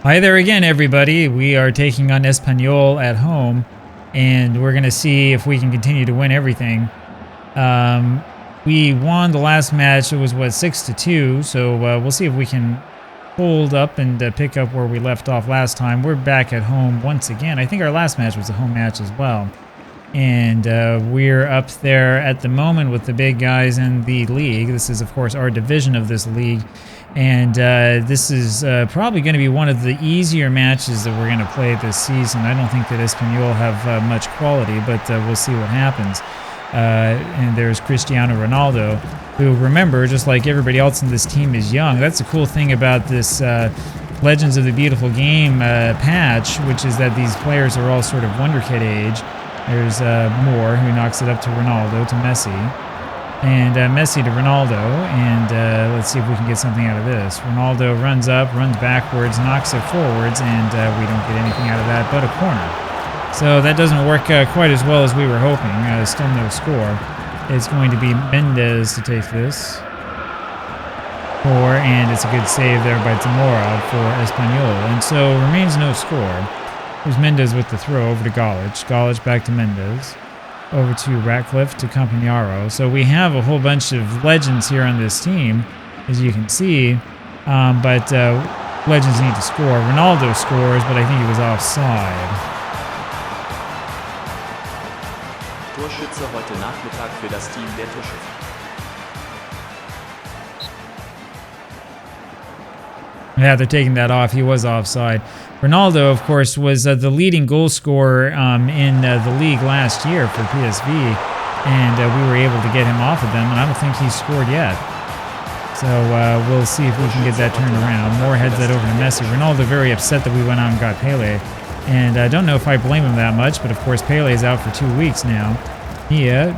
Hi there again, everybody. We are taking on Espanyol at home, and we're going to see if we can continue to win everything. We won the last match. It was, what, 6-2, so we'll see if we can hold up and pick up where we left off last time. We're back at home once again. I think our last match was a home match as well. And we're up there at the moment with the big guys in the league. This is, of course, our division of this league. And this is probably going to be one of the easier matches that we're going to play this season. I don't think that Espanyol have much quality, but we'll see what happens. And there's Cristiano Ronaldo, who, remember, just like everybody else in this team, is young. That's the cool thing about this Legends of the Beautiful Game patch, which is that these players are all sort of wonderkid age. There's Moore, who knocks it up to Ronaldo, to Messi. And Messi to Ronaldo, and let's see if we can get something out of this. Ronaldo runs up, runs backwards, knocks it forwards, and we don't get anything out of that but a corner. So that doesn't work quite as well as we were hoping. Still no score. It's going to be Mendes to take this. And it's a good save there by Zamora for Espanyol. And so remains no score. Here's Mendes with the throw over to Golic. Golic back to Mendes. Over to Ratcliffe to Campagnaro. So we have a whole bunch of legends here on this team, as you can see. But legends need to score. Ronaldo scores, but I think he was offside. Torschütze heute Nachmittag für das Team der Torschützen. Yeah, they're taking that off. He was offside. Ronaldo, of course, was the leading goal scorer in the league last year for PSV, and we were able to get him off of them, and I don't think he's scored yet. So we'll see if we can get that turned around. Moore heads that over to Messi. Ronaldo very upset that we went out and got Pele, and I don't know if I blame him that much, but of course Pele is out for 2 weeks now. Nia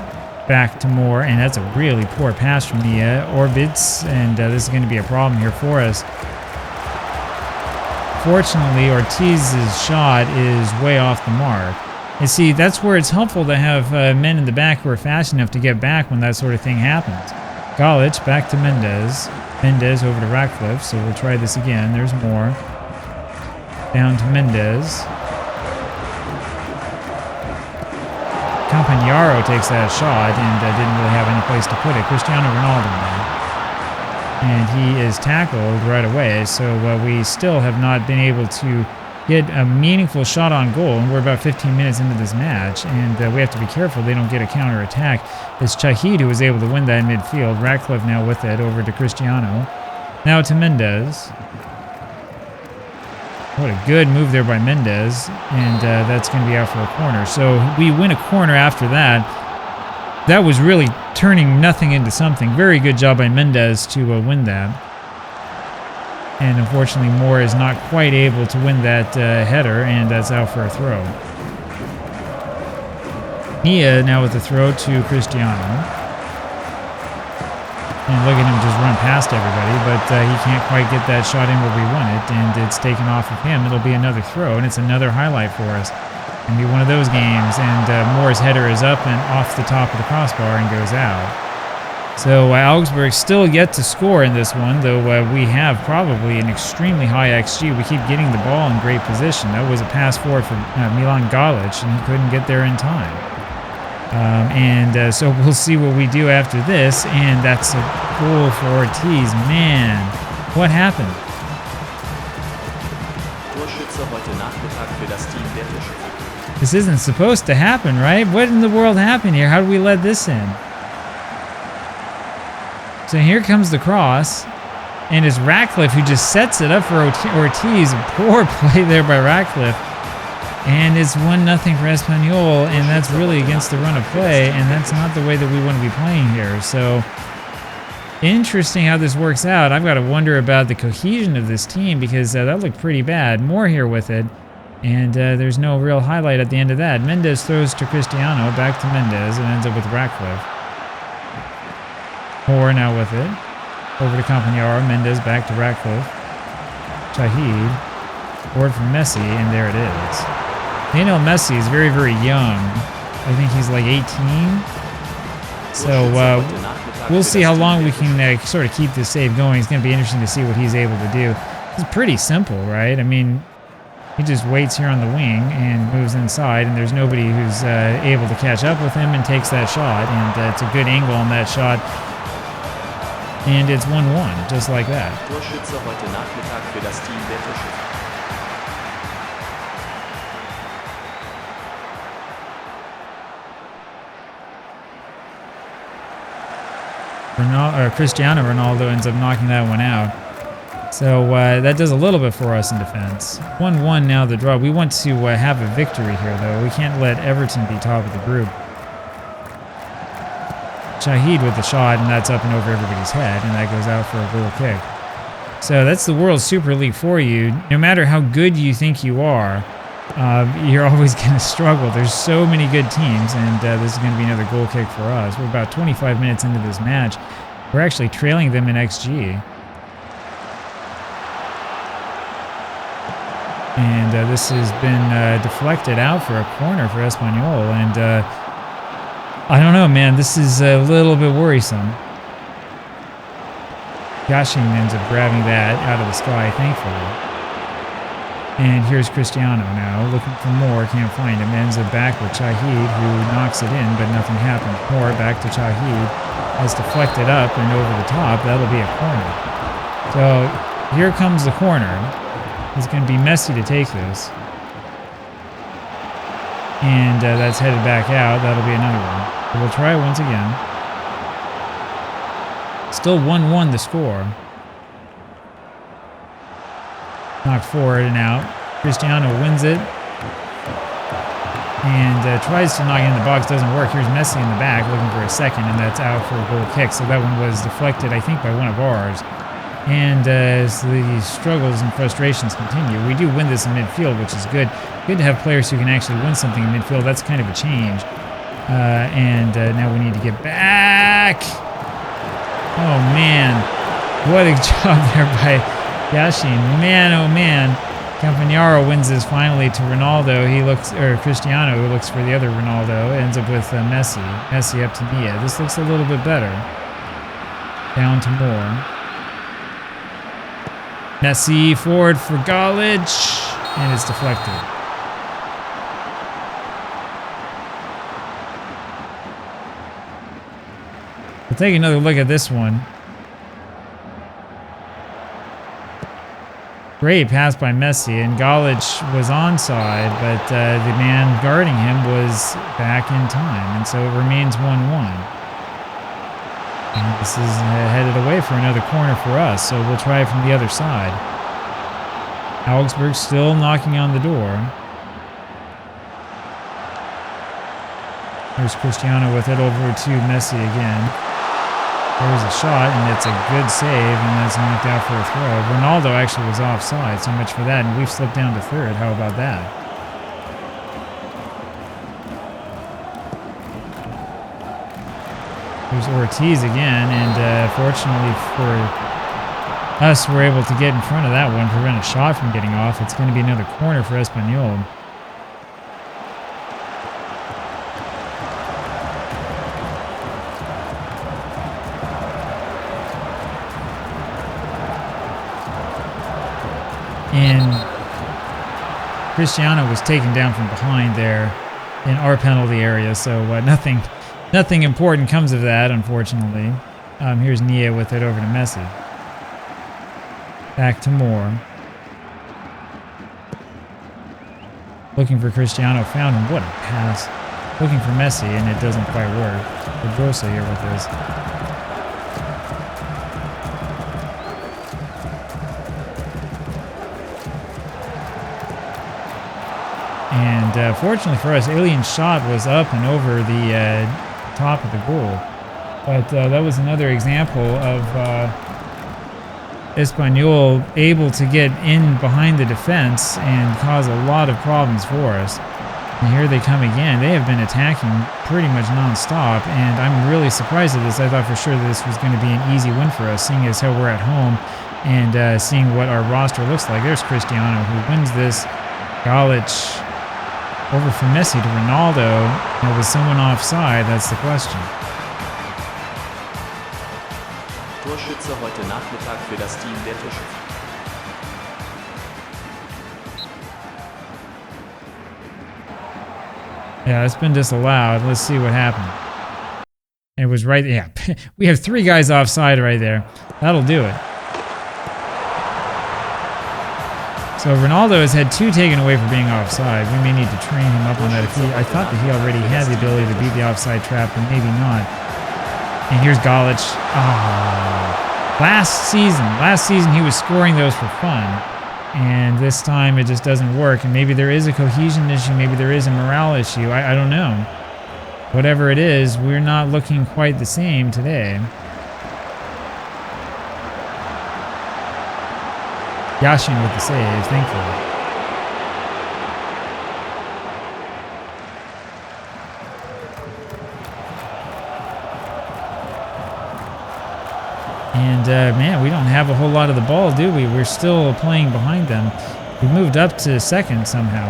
back to Moore, and that's a really poor pass from Nia. Orbits, and this is going to be a problem here for us. Fortunately, Ortiz's shot is way off the mark. You see, that's where it's helpful to have men in the back who are fast enough to get back when that sort of thing happens. Golic back to Mendes. Mendes over to Ratcliffe, so we'll try this again. There's more. Down to Mendes. Campagnaro takes that shot and didn't really have any place to put it. Cristiano Ronaldo now. And he is tackled right away, so we still have not been able to get a meaningful shot on goal, and we're about 15 minutes into this match, and we have to be careful they don't get a counter-attack. It's Chahid who was able to win that in midfield. Ratcliffe now with it over to Cristiano. Now to Mendes. What a good move there by Mendes, and that's going to be out for a corner. So we win a corner after that. That was really turning nothing into something. Very good job by Mendes to win that. And unfortunately, Moore is not quite able to win that header, and that's out for a throw. Nia now with the throw to Cristiano. And look at him just run past everybody, but he can't quite get that shot in where we want it, and it's taken off of him. It'll be another throw, and it's another highlight for us. It'll be one of those games, and Moore's header is up and off the top of the crossbar and goes out. So Augsburg still yet to score in this one, though we have probably an extremely high XG. We keep getting the ball in great position. That was a pass forward for Milan Golic, and he couldn't get there in time. So we'll see what we do after this, and that's a goal for Ortiz. Man, what happened? Torschütze heute Nachmittag für das Team der Torschützen. This isn't supposed to happen, right? What in the world happened here? How did we let this in? So here comes the cross, and it's Ratcliffe who just sets it up for Ortiz. Poor play there by Ratcliffe. And it's 1-0 for Espanyol, and that's really against the run of play, and that's not the way that we want to be playing here. So interesting how this works out. I've got to wonder about the cohesion of this team, because that looked pretty bad. Moore here with it. And there's no real highlight at the end of that. Mendes throws to Cristiano, back to Mendes, and ends up with Ratcliffe. Moore now with it. Over to Campagnaro, Mendes back to Ratcliffe. Chahid. Forward from Messi, and there it is. Lionel Messi is very, very young. I think he's like 18. So we'll see how long we can sort of keep this save going. It's going to be interesting to see what he's able to do. It's pretty simple, right? I mean, he just waits here on the wing and moves inside, and there's nobody who's able to catch up with him and takes that shot. And it's a good angle on that shot. And it's 1-1, just like that. Torschütze heute Nachmittag für das Team der Torschützen. Cristiano Ronaldo ends up knocking that one out. So that does a little bit for us in defense. 1-1 now the draw. We want to have a victory here, though. We can't let Everton be top of the group. Shahid with the shot, and that's up and over everybody's head, and that goes out for a goal kick. So that's the World Super League for you. No matter how good you think you are, you're always going to struggle. There's so many good teams, and this is going to be another goal kick for us. We're about 25 minutes into this match. We're actually trailing them in XG. And this has been deflected out for a corner for Espanyol, and I don't know, man. This is a little bit worrisome. Yashin ends up grabbing that out of the sky, thankfully. And here's Cristiano now, looking for more, can't find him. Ends up back with Shahid, who knocks it in, but nothing happens. More back to Shahid. Has deflected up and over the top. That'll be a corner. So here comes the corner. It's going to be messy to take this. And that's headed back out. That'll be another one. So we'll try it once again. Still 1-1 the score. Knocked forward and out. Cristiano wins it. And tries to knock it in the box. Doesn't work. Here's Messi in the back looking for a second. And that's out for a goal kick. So that one was deflected, I think, by one of ours. And as the struggles and frustrations continue, we do win this in midfield, which is good. Good to have players who can actually win something in midfield. That's kind of a change. Now we need to get back. Oh, man. What a job there by Yashin. Man, oh, man. Campagnaro wins this finally to Ronaldo. Cristiano, who looks for the other Ronaldo, ends up with Messi. Messi up to Nia. This looks a little bit better. Down to Moore. Messi forward for Galic, and it's deflected. We'll take another look at this one. Great pass by Messi, and Galic was onside, but the man guarding him was back in time, and so it remains 1-1. And this is headed away for another corner for us, so we'll try it from the other side. Augsburg still knocking on the door. There's Cristiano with it over to Messi again. There's a shot, and it's a good save, and that's knocked out for a throw. Ronaldo actually was offside, so much for that, and we've slipped down to third. How about that? There's Ortiz again, and fortunately for us, we're able to get in front of that one, prevent a shot from getting off. It's going to be another corner for Espanyol. And Cristiano was taken down from behind there in our penalty area, so nothing important comes of that, unfortunately. Here's Nia with it over to Messi. Back to Moore. Looking for Cristiano, found him. What a pass. Looking for Messi, and it doesn't quite work. Pedrosa here with this. And fortunately for us, Alien's shot was up and over the top of the goal. But that was another example of Espanyol able to get in behind the defense and cause a lot of problems for us. And here they come again. They have been attacking pretty much non-stop, and I'm really surprised at this. I thought for sure that this was going to be an easy win for us, seeing as how we're at home and seeing what our roster looks like. There's Cristiano, who wins this. Galic over from Messi to Ronaldo. Now, was someone offside? That's the question. Torschütze heute Nachmittag für das Team der Torschützen. Yeah, it's been disallowed. Let's see what happened. It was right. Yeah, we have 3 guys offside right there. That'll do it. So Ronaldo has had 2 taken away for being offside. We may need to train him up on that. I thought that he already had the ability to beat the offside trap, but maybe not. And here's Galic. Oh. Last season he was scoring those for fun. And this time it just doesn't work. And maybe there is a cohesion issue. Maybe there is a morale issue. I don't know. Whatever it is, we're not looking quite the same today. Yashin with the save, thankfully. And man, we don't have a whole lot of the ball, do we? We're still playing behind them. We moved up to second somehow.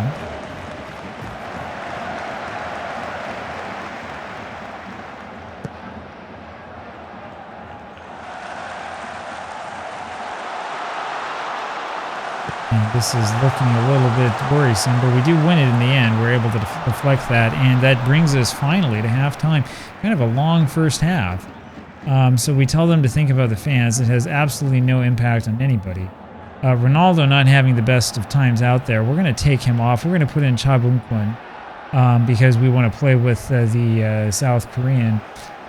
And this is looking a little bit worrisome, but we do win it in the end. We're able to deflect that, and that brings us finally to halftime. Kind of a long first half. So we tell them to think about the fans. It has absolutely no impact on anybody. Ronaldo not having the best of times out there. We're going to take him off. We're going to put in Cha Bum-kwon because we want to play with the South Korean.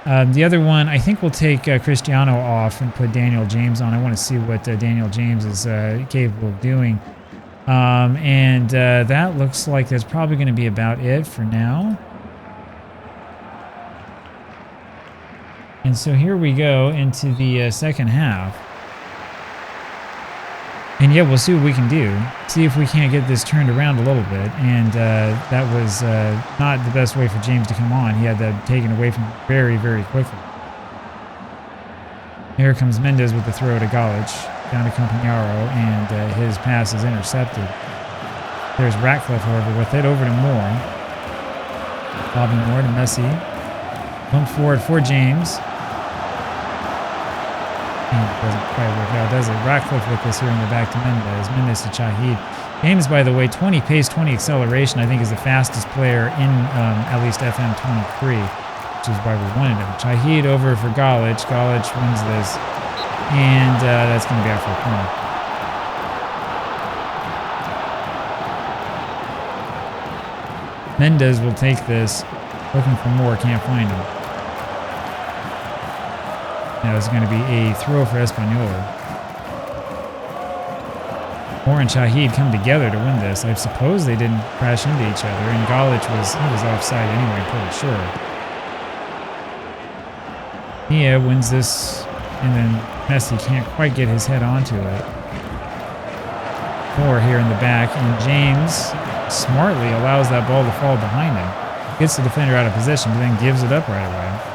The other one, I think we'll take Cristiano off and put Daniel James on. I want to see what Daniel James is capable of doing. And that looks like that's probably going to be about it for now. And so here we go into the second half. And yeah, we'll see what we can do. See if we can't get this turned around a little bit. And that was not the best way for James to come on. He had that taken away from him very, very quickly. Here comes Mendes with the throw to Galic. Down to Campagnaro, and his pass is intercepted. There's Ratcliffe, however, with it over to Moore. Bobbing Moore to Messi. Pump forward for James. And it doesn't quite work out, does it? Ratcliffe with this here in the back to Mendes. Mendes to Shahid. James, by the way, 20 pace, 20 acceleration, I think is the fastest player in at least FM23, which is why we wanted him. Shahid over for Galic. Galic wins this. And that's going to be out for a corner. Mendes will take this. Looking for more, can't find him. Now it's going to be a throw for Espanyol. Moore and Shahid come together to win this. I suppose they didn't crash into each other, and Galic was offside anyway, pretty sure. Mia wins this, and then Messi can't quite get his head onto it. Moore here in the back, and James smartly allows that ball to fall behind him. Gets the defender out of position, but then gives it up right away.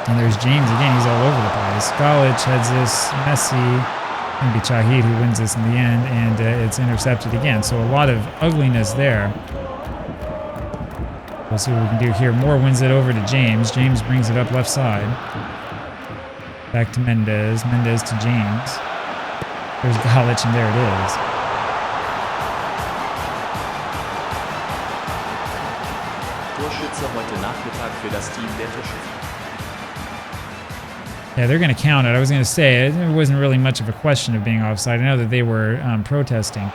And there's James again. He's all over the place. Galic heads this. Messi. Maybe Shahid who wins this in the end. And it's intercepted again. So a lot of ugliness there. We'll see what we can do here. Moore wins it over to James. James brings it up left side. Back to Mendes. Mendes to James. There's Galic, and there it is. Torschütze heute Nachmittag für das Team der Torschützen. Yeah, they're going to count it. I was going to say, it wasn't really much of a question of being offside. I know that they were protesting.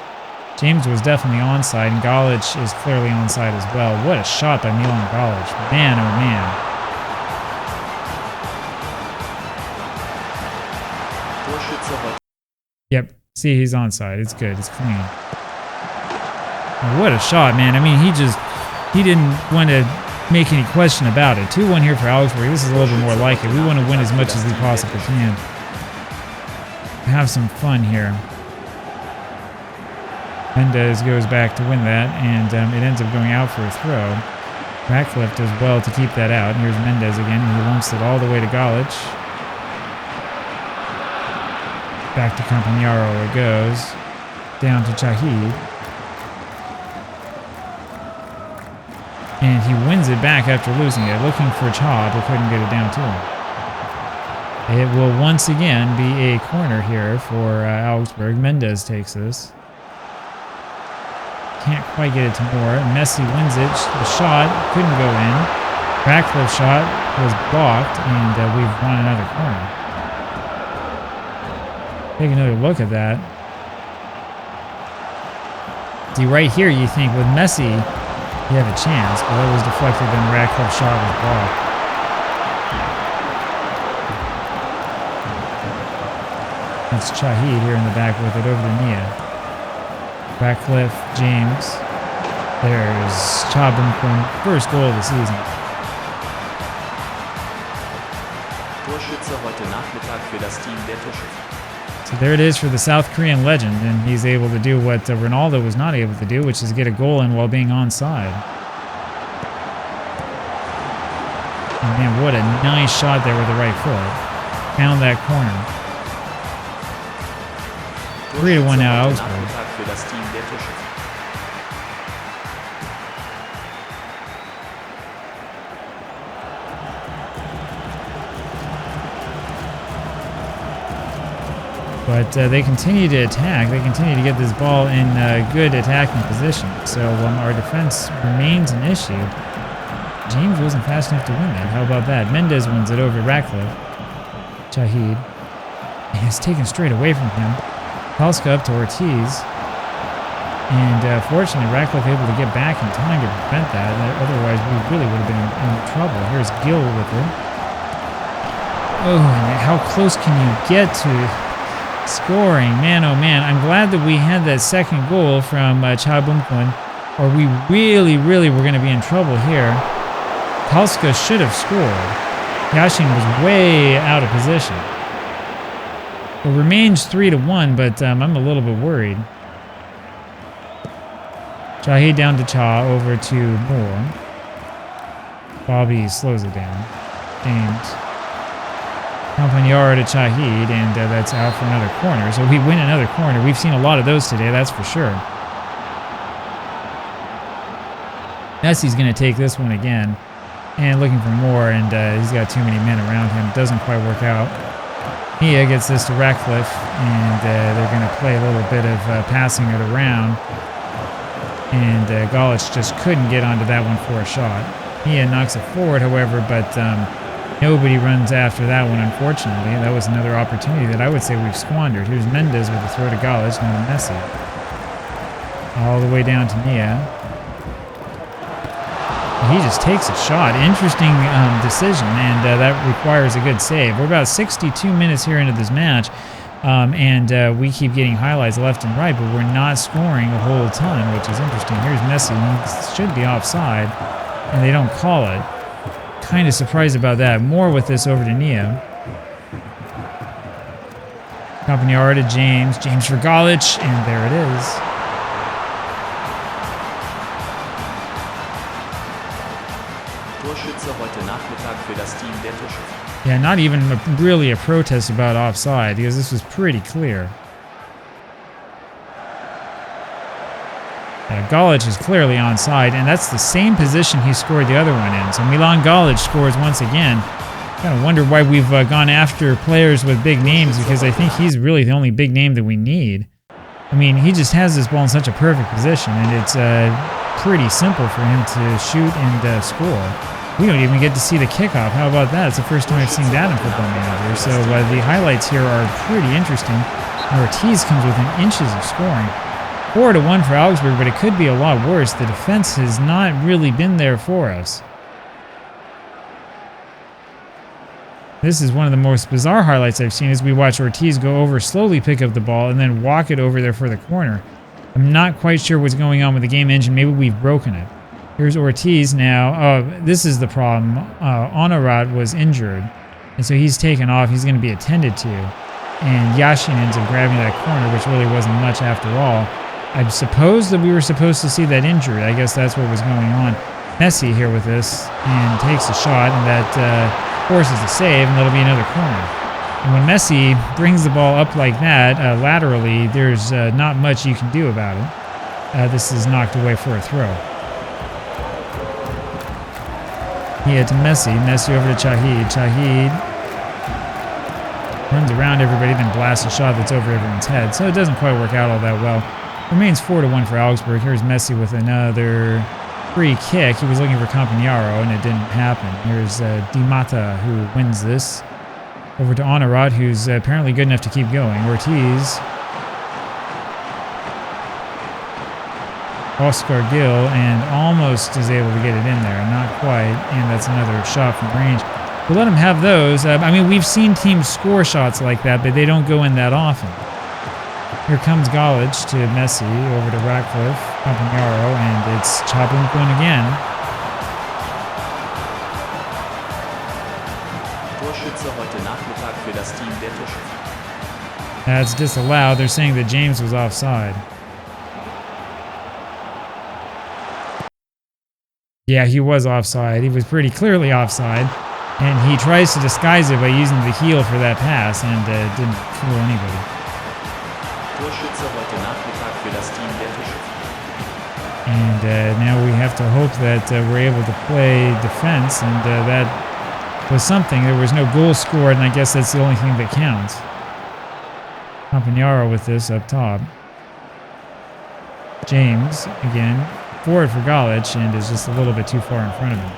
James was definitely onside, and Galic is clearly onside as well. What a shot by Milan Galic. Man, oh man. Yep, see, he's onside. It's good. It's clean. What a shot, man. I mean, he didn't want to make any question about it. 2-1 here for Augsburg. This is a little bit more like it. We want to win as much as we possibly can. Have some fun here. Mendes goes back to win that, and it ends up going out for a throw. Ratcliffe does well to keep that out. And here's Mendes again. He lumps it all the way to Galic. Back to Campagnaro it goes. Down to Shahid. And he wins it back after losing it. Looking for Cha, but couldn't get it down to him. It will once again be a corner here for Augsburg. Mendes takes this. Can't quite get it to Moore. Messi wins it. The shot couldn't go in. Ratcliffe shot was blocked, and we've won another corner. Take another look at that. See, right here, you think with Messi, you have a chance, but that was deflected, and Ratcliffe's shot was blocked. That's Shahid here in the back with it over to Nia. Ratcliffe, James. There's Chabumquin, first goal of the season. Torschütze heute Nachmittag für das Team der Torschützen. So there it is for the South Korean legend, and he's able to do what Ronaldo was not able to do, which is get a goal in while being onside. And man, what a nice shot there with the right foot. Found that corner. 3-1 now, Augsburg. Für das Team der Torschützen. But they continue to attack. They continue to get this ball in good attacking position. So our defense remains an issue. James wasn't fast enough to win that. How about that? Mendes wins it over Ratcliffe. Shahid. And it's taken straight away from him. Pelska up to Ortiz. And fortunately, Ratcliffe able to get back in time to prevent that. Otherwise, we really would have been in trouble. Here's Gill with it. Oh, and how close can you get to scoring? Man, oh man. I'm glad that we had that second goal from Chabumquin, or we really were going to be in trouble here. Pelska should have scored. Yashin was way out of position. It remains 3-1, but I'm a little bit worried. Shahid down to Cha, over to Moore. Bobby slows it down. James. Campagnaro to Shahid, and that's out for another corner. So we win another corner. We've seen a lot of those today, that's for sure. Messi's going to take this one again. And looking for more, and he's got too many men around him. Doesn't quite work out. Mia gets this to Ratcliffe, and they're going to play a little bit of passing it around. And Golic just couldn't get onto that one for a shot. Mia knocks it forward, however, but nobody runs after that one, unfortunately. That was another opportunity that I would say we've squandered. Here's Mendes with the throw to Golic, not a Messi. All the way down to Mia. He just takes a shot. Interesting decision, and that requires a good save. We're about 62 minutes here into this match, and we keep getting highlights left and right, but we're not scoring a whole ton, which is interesting. Here's Messi. He should be offside, and they don't call it. Kind of surprised about that. More with this over to Nia. Campagnaro to James. James for Golic, and there it is. Torschütze heute Nachmittag für das Team der Torschützen. Yeah, not even really a protest about offside, because this was pretty clear. Golic is clearly onside, and that's the same position he scored the other one in. So Milan Golic scores once again. Kind of wonder why we've gone after players with big names, because I think he's really the only big name that we need. I mean, he just has this ball in such a perfect position, and it's pretty simple for him to shoot and score. We don't even get to see the kickoff. How about that? It's the first time I've seen that in Football Manager. So the highlights here are pretty interesting. Ortiz comes within inches of scoring. 4-1 for Augsburg, but it could be a lot worse. The defense has not really been there for us. This is one of the most bizarre highlights I've seen as we watch Ortiz go over, slowly pick up the ball, and then walk it over there for the corner. I'm not quite sure what's going on with the game engine. Maybe we've broken it. Here's Ortiz now. This is the problem. Honorat was injured, and so he's taken off. He's going to be attended to. And Yashin ends up grabbing that corner, which really wasn't much after all. I suppose that we were supposed to see that injury. I guess that's what was going on. Messi here with this, and takes a shot, and that forces a save, and that'll be another corner. And when Messi brings the ball up like that, laterally, there's not much you can do about it. This is knocked away for a throw. Yeah, to Messi. Messi over to Shahid. Shahid runs around everybody, then blasts a shot that's over everyone's head. So it doesn't quite work out all that well. Remains 4-1 for Augsburg. Here's Messi with another free kick. He was looking for Campagnaro, and it didn't happen. Here's Di Matta, who wins this. Over to Honorat, who's apparently good enough to keep going. Ortiz. Oscar Gil, and almost is able to get it in there. Not quite, and that's another shot from range. We'll let him have those. I mean, we've seen teams score shots like that, but they don't go in that often. Here comes Galic to Messi, over to Ratcliffe, Campagnaro, and it's Chabunkun again. Torschütze heute Nachmittag für das Team der Torschützen. That's disallowed. They're saying that James was offside. Yeah, he was offside. He was pretty clearly offside. And he tries to disguise it by using the heel for that pass, and didn't fool anybody. Torschütze heute Nachmittag für das Team der Torschützen. And now we have to hope that we're able to play defense, and that was something. There was no goal scored, and I guess that's the only thing that counts. Campagnaro with this up top. James, again, forward for Galic, and is just a little bit too far in front of him.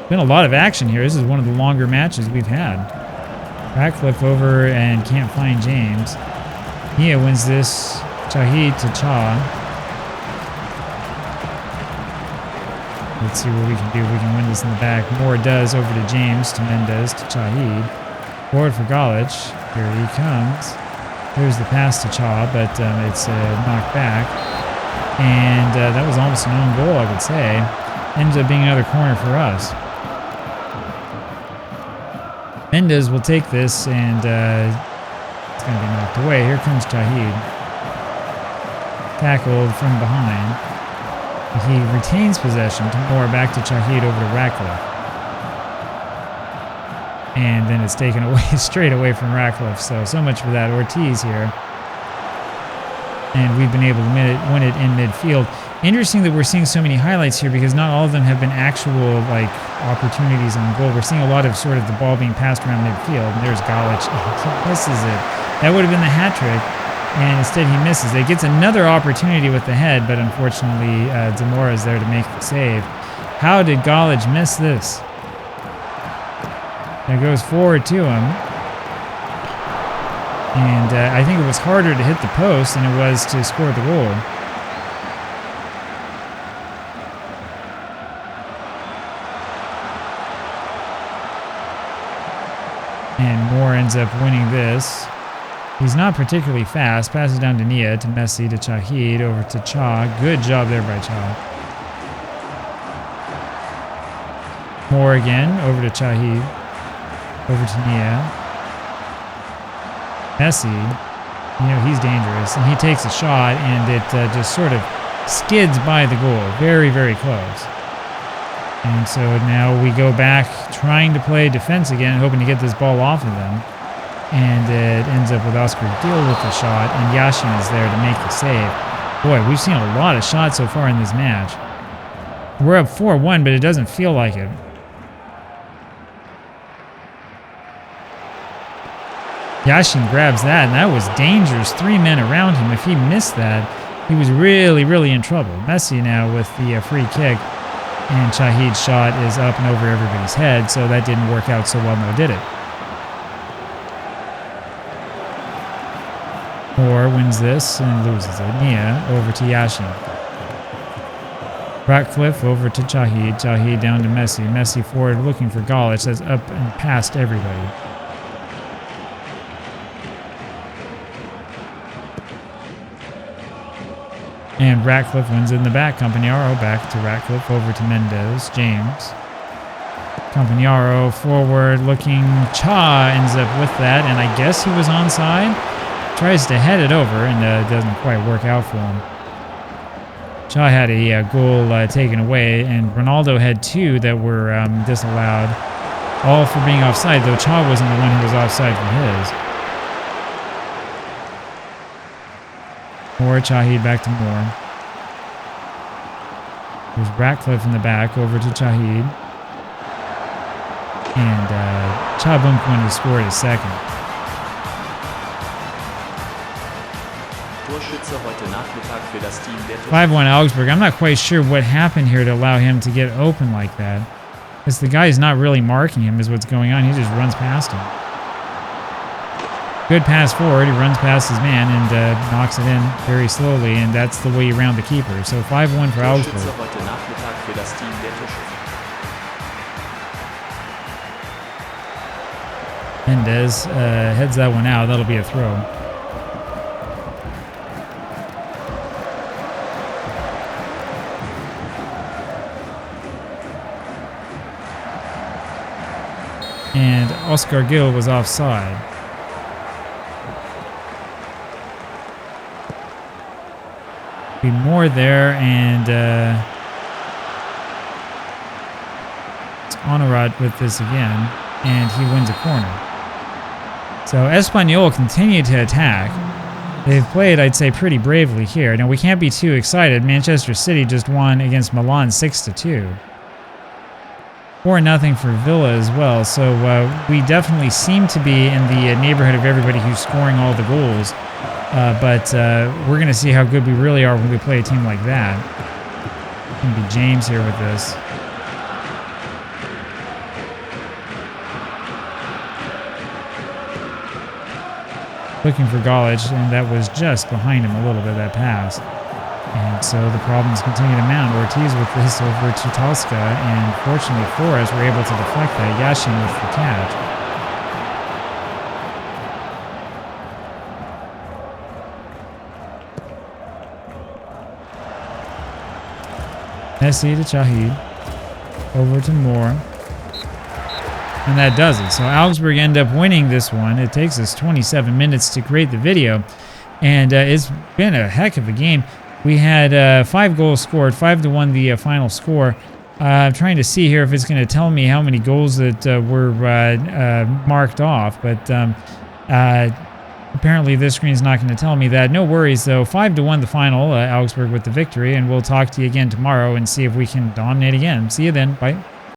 Been a lot of action here. This is one of the longer matches we've had. Ratcliffe over and can't find James. Nia wins this. Chahid to Cha. Let's see what we can do. We can win this in the back. Moore does over to James, to Mendez, to Chahid. Forward for Galic. Here he comes. Here's the pass to Cha, but it's knocked back. And that was almost an own goal, I would say. Ends up being another corner for us. Mendez will take this, and it's going to be knocked away. Here comes Chahid. Tackled from behind. He retains possession to Moore, back to Chahid, over to Ratcliffe. And then it's taken away straight away from Ratcliffe. So much for that. Ortiz here. And we've been able to win it in midfield. Interesting that we're seeing so many highlights here, because not all of them have been actual opportunities on goal. We're seeing a lot of sort of the ball being passed around midfield. And there's Galic. He misses it. That would have been the hat trick, and instead he misses it. Gets another opportunity with the head, but unfortunately Zamora is there to make the save. How did Galic miss this? It goes forward to him. And I think it was harder to hit the post than it was to score the goal. And Moore ends up winning this. He's not particularly fast. Passes down to Nia, to Messi, to Chahid, over to Cha. Good job there by Cha. Moore again, over to Chahid. Over to Nia. Messi, he's dangerous. And he takes a shot, and it just sort of skids by the goal. Very, very close. And so now we go back trying to play defense again, hoping to get this ball off of them. And it ends up with Oscar Gil with the shot, and Yashin is there to make the save. Boy, we've seen a lot of shots so far in this match. We're up 4-1, but it doesn't feel like it. Yashin grabs that, and that was dangerous. 3 men around him. If he missed that, he was really, really in trouble. Messi now with the free kick. And Chahid's shot is up and over everybody's head, so that didn't work out so well, no, did it? Moore wins this and loses it. Nia over to Yashin. Ratcliffe over to Chahid. Chahid down to Messi. Messi forward looking for Galic. That's up and past everybody. And Ratcliffe wins in the back. Campagnaro back to Ratcliffe, over to Mendez. James. Campagnaro forward looking. Cha ends up with that, and I guess he was onside. Tries to head it over, and it doesn't quite work out for him. Cha had a goal taken away, and Ronaldo had 2 that were disallowed. All for being offside, though Cha wasn't the one who was offside for his. Moore, Chahid back to Moore. There's Ratcliffe in the back, over to Chahid. And Chabunkwan has scored his second. Torschütze heute Nachmittag für das Team der 5-1 Augsburg. I'm not quite sure what happened here to allow him to get open like that. Because the guy is not really marking him is what's going on. He just runs past him. Good pass forward. He runs past his man and knocks it in very slowly, and that's the way around the keeper. So 5-1 for Augsburg. Torschütze heute Nachmittag für das Team der Torschütze. Mendez heads that one out. That'll be a throw. And Oscar Gil was offside. Be more there, and it's Honorat with this again, and he wins a corner. So Espanyol continue to attack. They've played, I'd say, pretty bravely here. Now, we can't be too excited. Manchester City just won against Milan 6-2. 4-0 for Villa as well. So we definitely seem to be in the neighborhood of everybody who's scoring all the goals. But we're going to see how good we really are when we play a team like that. It's going to be James here with this. Looking for Golic, and that was just behind him a little bit, that pass. And so the problems continue to mount. Ortiz with this over to Talska, and fortunately for us, we're able to deflect that. Yashin with the catch. Messi to Chahid. Over to Moore. And that does it. So Augsburg end up winning this one. It takes us 27 minutes to create the video. And it's been a heck of a game. We had 5 goals scored, 5-1 the final score. I'm trying to see here if it's going to tell me how many goals that were marked off. But apparently this screen's not going to tell me that. No worries, though. 5-1 the final, Augsburg with the victory. And we'll talk to you again tomorrow and see if we can dominate again. See you then. Bye.